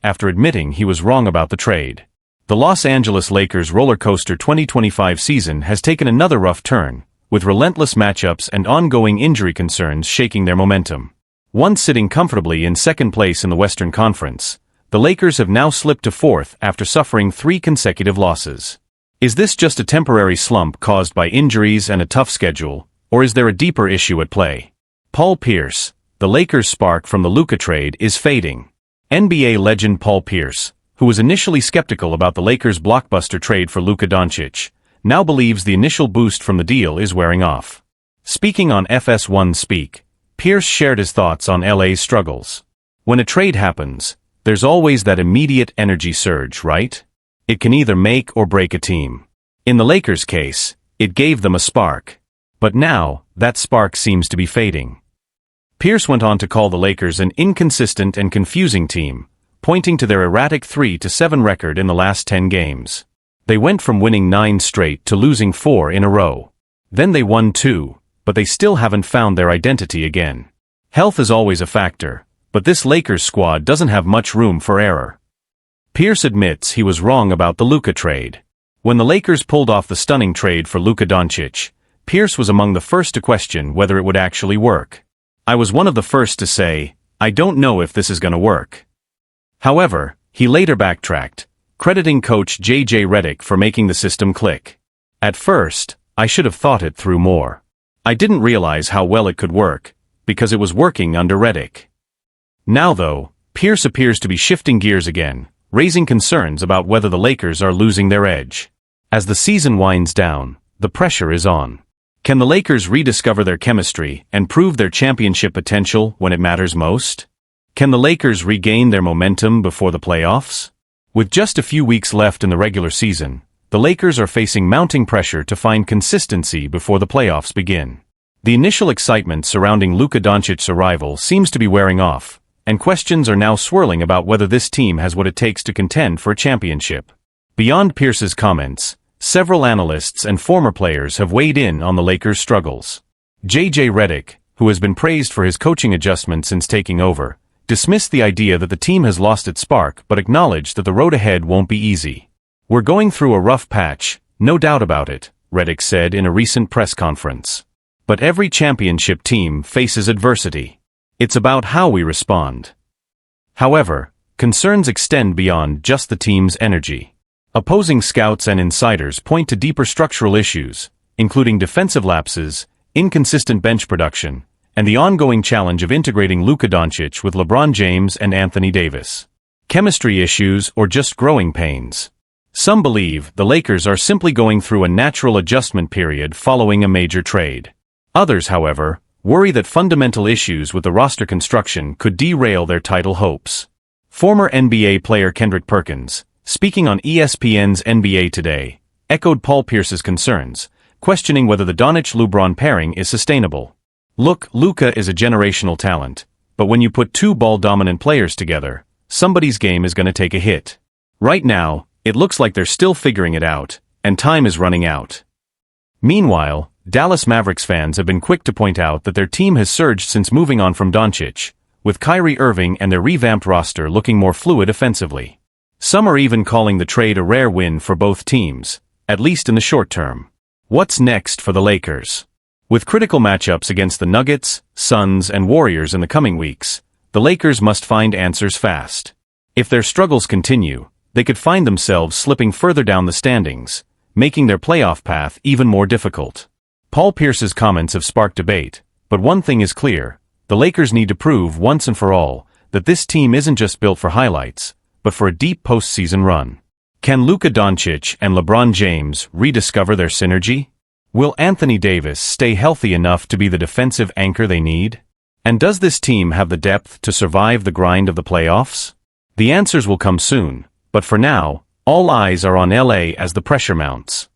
after admitting he was wrong about the trade. The Los Angeles Lakers roller coaster 2025 season has taken another rough turn, with relentless matchups and ongoing injury concerns shaking their momentum. Once sitting comfortably in second place in the Western Conference, the Lakers have now slipped to fourth after suffering 3 consecutive losses. Is this just a temporary slump caused by injuries and a tough schedule, or is there a deeper issue at play? Paul Pierce, the Lakers' spark from the Luka trade, is fading. NBA legend Paul Pierce, who was initially skeptical about the Lakers' blockbuster trade for Luka Doncic, now believes the initial boost from the deal is wearing off. Speaking on FS1 Speak, Pierce shared his thoughts on LA's struggles. When a trade happens, there's always that immediate energy surge, right? It can either make or break a team. In the Lakers' case, it gave them a spark. But now, that spark seems to be fading. Pierce went on to call the Lakers an inconsistent and confusing team, pointing to their erratic 3-7 record in the last 10 games. They went from winning 9 straight to losing 4 in a row. Then they won 2, but they still haven't found their identity again. Health is always a factor, but this Lakers squad doesn't have much room for error. Pierce admits he was wrong about the Luka trade. When the Lakers pulled off the stunning trade for Luka Doncic, Pierce was among the first to question whether it would actually work. I was one of the first to say, I don't know if this is going to work. However, he later backtracked, crediting coach J.J. Redick for making the system click. At first, I should have thought it through more. I didn't realize how well it could work, because it was working under Redick. Now though, Pierce appears to be shifting gears again, raising concerns about whether the Lakers are losing their edge. As the season winds down, the pressure is on. Can the Lakers rediscover their chemistry and prove their championship potential when it matters most? Can the Lakers regain their momentum before the playoffs? With just a few weeks left in the regular season, the Lakers are facing mounting pressure to find consistency before the playoffs begin. The initial excitement surrounding Luka Doncic's arrival seems to be wearing off, and questions are now swirling about whether this team has what it takes to contend for a championship. Beyond Pierce's comments, several analysts and former players have weighed in on the Lakers' struggles. J.J. Redick, who has been praised for his coaching adjustment since taking over, dismissed the idea that the team has lost its spark but acknowledged that the road ahead won't be easy. We're going through a rough patch, no doubt about it, Redick said in a recent press conference. But every championship team faces adversity. It's about how we respond. However, concerns extend beyond just the team's energy. Opposing scouts and insiders point to deeper structural issues, including defensive lapses, inconsistent bench production, and the ongoing challenge of integrating Luka Doncic with LeBron James and Anthony Davis. Chemistry issues or just growing pains. Some believe the Lakers are simply going through a natural adjustment period following a major trade. Others, however, worry that fundamental issues with the roster construction could derail their title hopes. Former NBA player Kendrick Perkins, speaking on ESPN's NBA Today, echoed Paul Pierce's concerns, questioning whether the Doncic-LeBron pairing is sustainable. Look, Luka is a generational talent, but when you put 2 ball-dominant players together, somebody's game is going to take a hit. Right now, it looks like they're still figuring it out, and time is running out. Meanwhile, Dallas Mavericks fans have been quick to point out that their team has surged since moving on from Doncic, with Kyrie Irving and their revamped roster looking more fluid offensively. Some are even calling the trade a rare win for both teams, at least in the short term. What's next for the Lakers? With critical matchups against the Nuggets, Suns, and Warriors in the coming weeks, the Lakers must find answers fast. If their struggles continue, they could find themselves slipping further down the standings, making their playoff path even more difficult. Paul Pierce's comments have sparked debate, but one thing is clear: the Lakers need to prove once and for all that this team isn't just built for highlights, but for a deep postseason run. Can Luka Doncic and LeBron James rediscover their synergy? Will Anthony Davis stay healthy enough to be the defensive anchor they need? And does this team have the depth to survive the grind of the playoffs? The answers will come soon, but for now, all eyes are on LA as the pressure mounts.